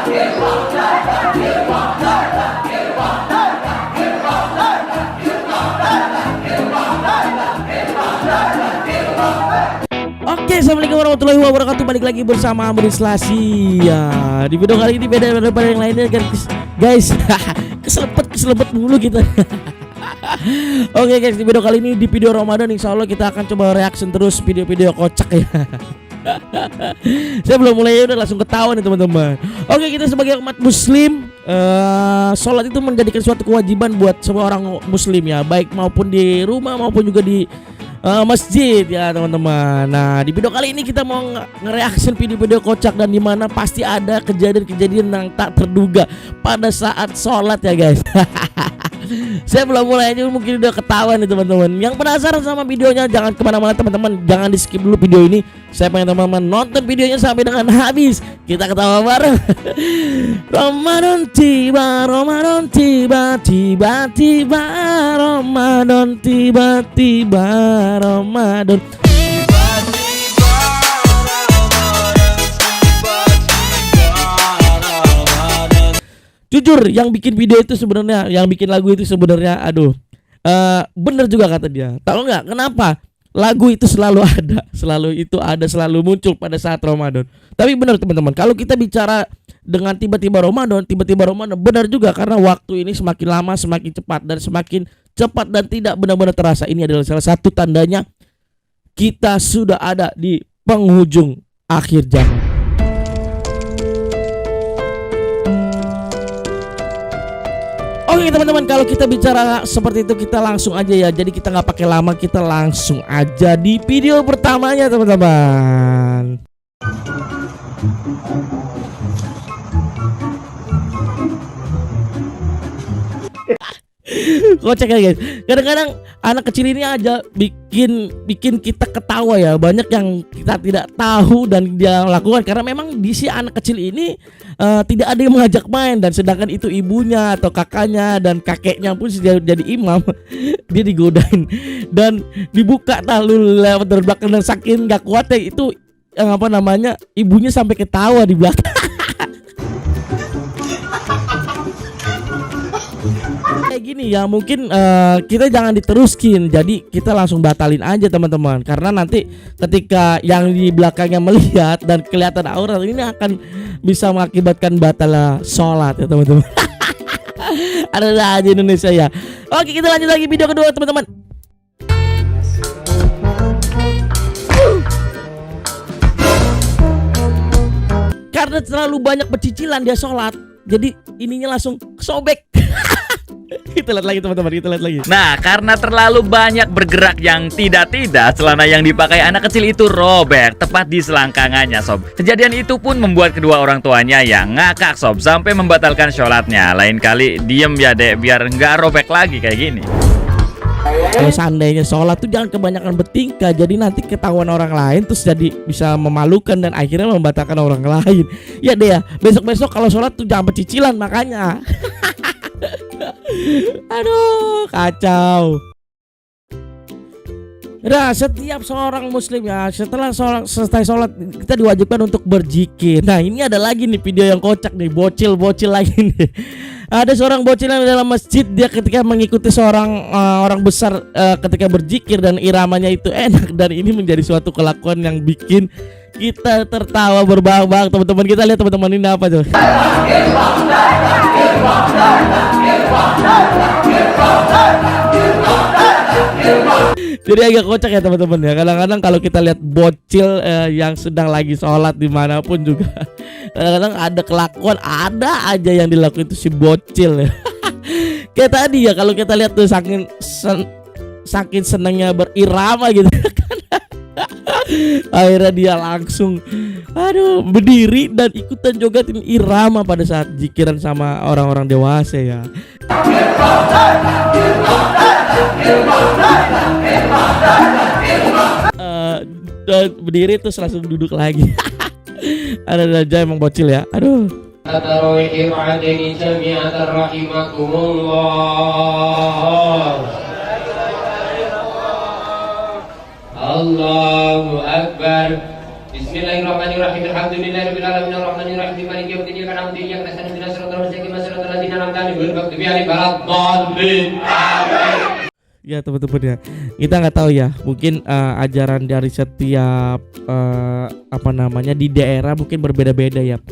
Oke, assalamualaikum warahmatullahi wabarakatuh. Balik lagi bersama Amri Selasi. Ya, di video kali ini beda daripada yang lainnya guys. keselebet mulu kita. Oke guys, di video kali ini, di video Ramadan, insya Allah kita akan coba reaction terus video-video kocak ya. Saya belum mulai udah langsung ketawa nih teman-teman. Oke, kita sebagai umat muslim, sholat itu menjadikan suatu kewajiban buat semua orang muslim ya, baik maupun di rumah maupun juga di masjid ya teman-teman. Nah, di video kali ini kita mau nge-reaction video-video kocak dan dimana pasti ada kejadian-kejadian yang tak terduga pada saat sholat ya guys. Saya belum mulai aja mungkin udah ketawa nih teman-teman. Yang penasaran sama videonya jangan kemana-mana teman-teman, jangan di skip dulu video ini. Saya pengen teman-teman nonton videonya sampai dengan habis. Kita ketawa bareng. Ramadan tiba, Ramadan tiba, tiba-tiba Ramadan, tiba-tiba Ramadan. Jujur, yang bikin video itu sebenarnya, yang bikin lagu itu sebenarnya, bener juga kata dia. Tahu nggak kenapa? Lagu itu selalu ada, selalu muncul pada saat Ramadan. Tapi benar teman-teman, kalau kita bicara dengan tiba-tiba Ramadan, benar juga karena waktu ini semakin lama semakin cepat dan tidak benar-benar terasa. Ini adalah salah satu tandanya kita sudah ada di penghujung akhir zaman. Oke teman-teman, kalau kita bicara seperti itu kita langsung aja ya. Jadi kita nggak pakai lama, kita langsung aja di video pertamanya teman-teman. Kocak ya guys. Kadang-kadang anak kecil ini aja bikin kita ketawa ya. Banyak yang kita tidak tahu dan dia lakukan karena memang di si anak kecil ini tidak ada yang mengajak main, dan sedangkan itu ibunya atau kakaknya dan kakeknya pun sudah jadi imam. Dia digodain dan dibuka lalu lewat dari belakang, dan saking gak kuatnya itu ibunya sampai ketawa di belakang. Kayak gini ya, mungkin kita jangan diteruskin, jadi kita langsung batalin aja teman-teman, karena nanti ketika yang di belakangnya melihat dan kelihatan aurat ini akan bisa mengakibatkan batal sholat ya teman-teman. Ada aja Indonesia ya. Oke, kita lanjut lagi video kedua teman-teman. Karena terlalu banyak pecicilan dia sholat, jadi ininya langsung sobek. Kita lihat lagi teman-teman, kita lihat lagi. Nah, karena terlalu banyak bergerak yang tidak-tidak, celana yang dipakai anak kecil itu robek tepat di selangkangannya sob. Kejadian itu pun membuat kedua orang tuanya yang ngakak sob, sampai membatalkan sholatnya. Lain kali diem ya dek, biar nggak robek lagi kayak gini. Kalau seandainya sholat tuh jangan kebanyakan bertingkah, jadi nanti ketahuan orang lain terus jadi bisa memalukan dan akhirnya membatalkan orang lain. Ya deh ya, besok-besok kalau sholat tuh jangan pecicilan makanya. Aduh, kacau. Nah, setiap seorang muslim ya, setelah selesai sholat kita diwajibkan untuk berzikir. Nah, ini ada lagi nih video yang kocak nih, bocil lagi nih. Ada seorang bocil yang dalam masjid, dia ketika mengikuti seorang orang besar ketika berzikir dan iramanya itu enak, dan ini menjadi suatu kelakuan yang bikin kita tertawa berbahak-bahak teman-teman. Kita lihat teman-teman, ini apa tuh? Jadi agak kocak ya teman-teman ya. Kadang-kadang kalau kita lihat bocil yang sedang lagi sholat dimanapun juga, kadang-kadang ada kelakuan, ada aja yang dilakukan itu si bocil ya. Kayak tadi ya, kalau kita lihat tuh saking senangnya berirama gitu kan. Akhirnya dia langsung berdiri dan ikutan jogetin irama pada saat zikiran sama orang-orang dewasa ya. Dan berdiri terus langsung duduk lagi. Ada aja emang bocil ya. Aduh. Allahu Akbar. Bismillahirrahmanirrahim. Alhamdulillahirabbil alamin arrahmanir rahim maliki yaumiddin iyyaka na'budu wa iyyaka nasta'in ihdinas siratal mustaqim siratal ladzina an'amta 'alaihim ghairil maghdubi 'alaihim waladdallin. Ya teman-teman ya, kita nggak tahu ya, mungkin ajaran dari setiap apa namanya di daerah mungkin berbeda-beda ya.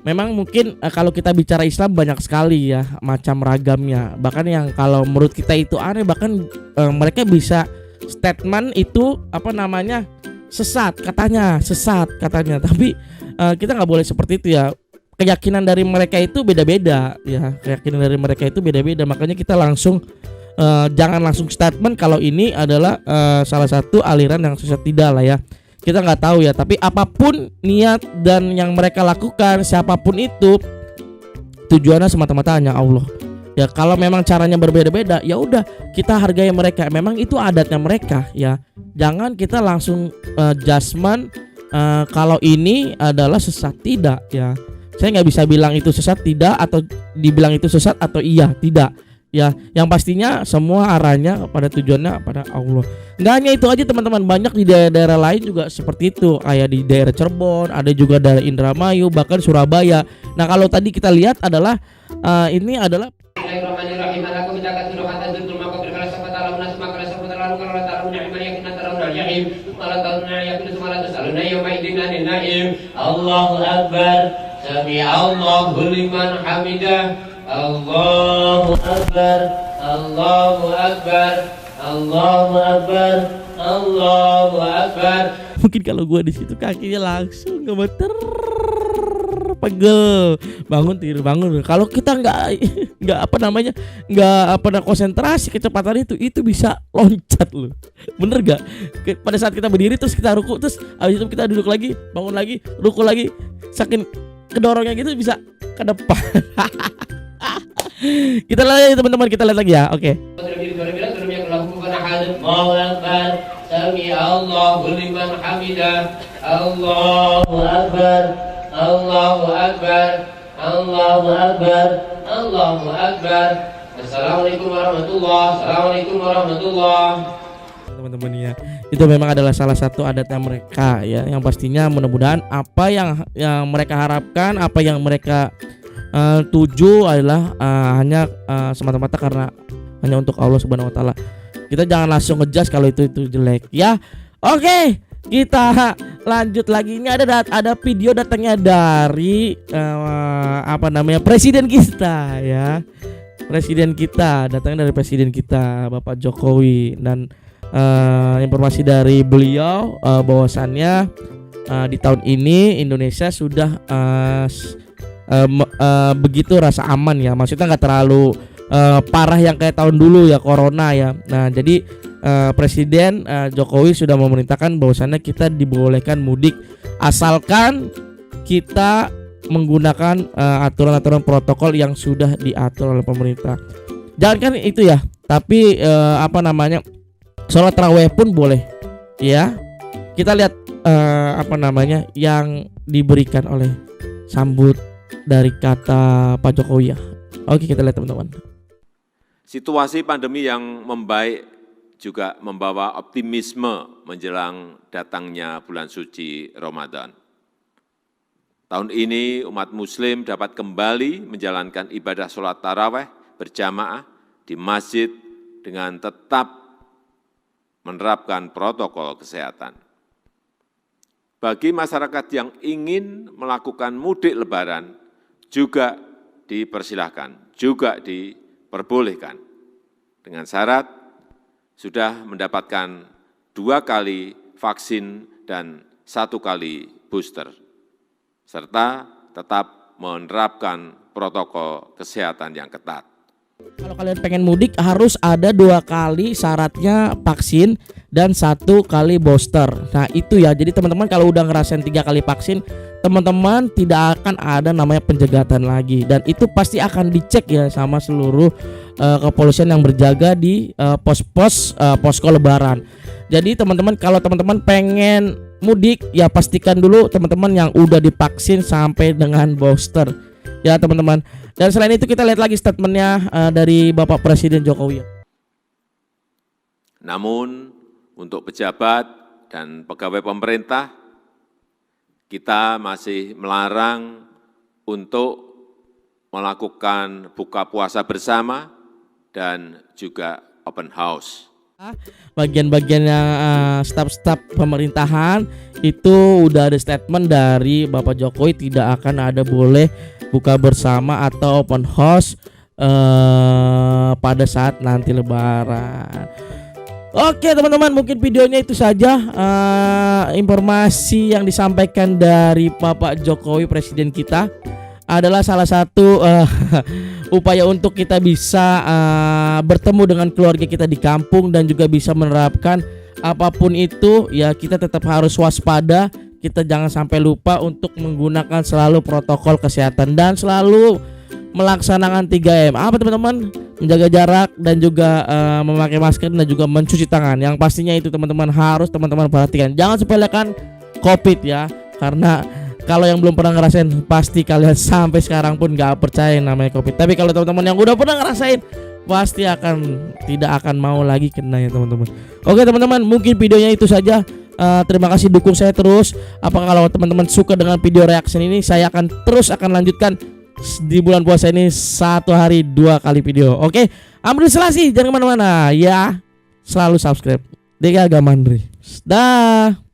Memang mungkin kalau kita bicara Islam banyak sekali ya macam ragamnya. Bahkan yang kalau menurut kita itu aneh, bahkan mereka bisa statement itu apa namanya sesat katanya. Tapi kita nggak boleh seperti itu ya. Keyakinan dari mereka itu beda-beda ya. Makanya kita langsung jangan langsung statement kalau ini adalah salah satu aliran yang sesat, tidak lah ya. Kita nggak tahu ya, tapi apapun niat dan yang mereka lakukan, siapapun itu, tujuannya semata-mata hanya Allah. Ya kalau memang caranya berbeda-beda, ya udah kita hargai mereka. Memang itu adatnya mereka ya. Jangan kita langsung judgement kalau ini adalah sesat, tidak ya. Saya nggak bisa bilang itu sesat tidak, atau dibilang itu sesat atau iya tidak. Ya, yang pastinya semua arahnya pada tujuannya pada Allah. Nggak hanya itu aja teman-teman, banyak di daerah-daerah lain juga seperti itu. Kayak di daerah Cirebon, ada juga daerah Indramayu, bahkan Surabaya. Nah kalau tadi kita lihat adalah ini adalah Bismillahirrahmanirrahim. Aku minta kasih roh kata tutur maka berkala sabata lalu nas maka sabata lalu kalau tahu ni'mal yakin tahu al-jahim malah tahu yakin semala tasaluna yauma idin anin naim. Allahu akbar. Sami Allahu liman hamidah. Allahu akbar. Allahu akbar. Allahu akbar. Allahu akbar. mungkin kalau gua di situ kakinya langsung gemeter, pegel, tidur bangun. Kalau kita nggak konsentrasi kecepatan itu bisa loncat loh. Bener gak? Pada saat kita berdiri terus kita ruku, terus habis itu kita duduk lagi, bangun lagi, ruku lagi, saking kedorongnya gitu bisa ke depan. Kita lihat teman-teman, kita lihat lagi ya. Oke. Allahu akbar. Sami Allahu liman hamidah. Allahu akbar. Allahu akbar. Allahu akbar. Allahu akbar. Assalamualaikum warahmatullahi. Assalamualaikum warahmatullahi. Teman-teman ya, itu memang adalah salah satu adatnya mereka ya, yang pastinya mudah-mudahan apa yang mereka harapkan, apa yang mereka tuju adalah hanya semata-mata karena hanya untuk Allah Subhanahu wa taala. Kita jangan langsung ngejudge kalau itu jelek ya. Oke, kita lanjut lagi. Ini ada video datangnya dari presiden kita ya. Presiden kita, datangnya dari presiden kita Bapak Jokowi, dan informasi dari beliau bahwasannya di tahun ini Indonesia sudah begitu rasa aman ya, maksudnya nggak terlalu parah yang kayak tahun dulu ya, corona ya. Nah jadi Presiden Jokowi sudah memerintahkan bahwasannya kita dibolehkan mudik asalkan kita menggunakan aturan-aturan protokol yang sudah diatur oleh pemerintah. Jangan kan itu ya, tapi sholat tarawih pun boleh ya. Kita lihat yang diberikan oleh sambut dari kata Pak Jokowi ya. Oke, kita lihat teman-teman. Situasi pandemi yang membaik juga membawa optimisme menjelang datangnya bulan suci Ramadan. Tahun ini umat muslim dapat kembali menjalankan ibadah sholat tarawih berjamaah di masjid dengan tetap menerapkan protokol kesehatan. Bagi masyarakat yang ingin melakukan mudik lebaran juga dipersilahkan, juga diperbolehkan dengan syarat sudah mendapatkan 2 kali vaksin dan 1 kali booster, serta tetap menerapkan protokol kesehatan yang ketat. Kalau kalian pengen mudik harus ada 2 kali syaratnya vaksin dan 1 kali booster. Nah itu ya, jadi teman-teman kalau udah ngerasain 3 kali vaksin, teman-teman tidak akan ada namanya penjegatan lagi, dan itu pasti akan dicek ya sama seluruh kepolisian yang berjaga di posko lebaran. Jadi teman-teman kalau teman-teman pengen mudik ya pastikan dulu teman-teman yang udah divaksin sampai dengan booster ya teman-teman. Dan selain itu kita lihat lagi statementnya dari Bapak Presiden Jokowi. Namun untuk pejabat dan pegawai pemerintah kita masih melarang untuk melakukan buka puasa bersama dan juga open house. Bagian-bagian yang staf-staf pemerintahan itu udah ada statement dari Bapak Jokowi tidak akan ada boleh buka bersama atau open house pada saat nanti Lebaran. Oke teman-teman, mungkin videonya itu saja informasi yang disampaikan dari Bapak Jokowi Presiden kita adalah salah satu upaya untuk kita bisa bertemu dengan keluarga kita di kampung dan juga bisa menerapkan apapun itu ya, kita tetap harus waspada, kita jangan sampai lupa untuk menggunakan selalu protokol kesehatan dan selalu melaksanakan 3M. Apa teman-teman? Menjaga jarak dan juga memakai masker dan juga mencuci tangan. Yang pastinya itu teman-teman harus teman-teman perhatikan. Jangan sepelekan COVID ya, karena kalau yang belum pernah ngerasain pasti kalian sampai sekarang pun gak percaya yang namanya COVID. Tapi kalau teman-teman yang udah pernah ngerasain pasti tidak akan mau lagi kena ya teman-teman. Oke teman-teman, mungkin videonya itu saja. Terima kasih dukung saya terus. Apakah kalau teman-teman suka dengan video reaction ini, saya akan lanjutkan di bulan puasa ini 1 hari 2 kali video. Oke, Amri Selasi, jangan kemana-mana ya. Selalu subscribe Dega Gamandri. Dah.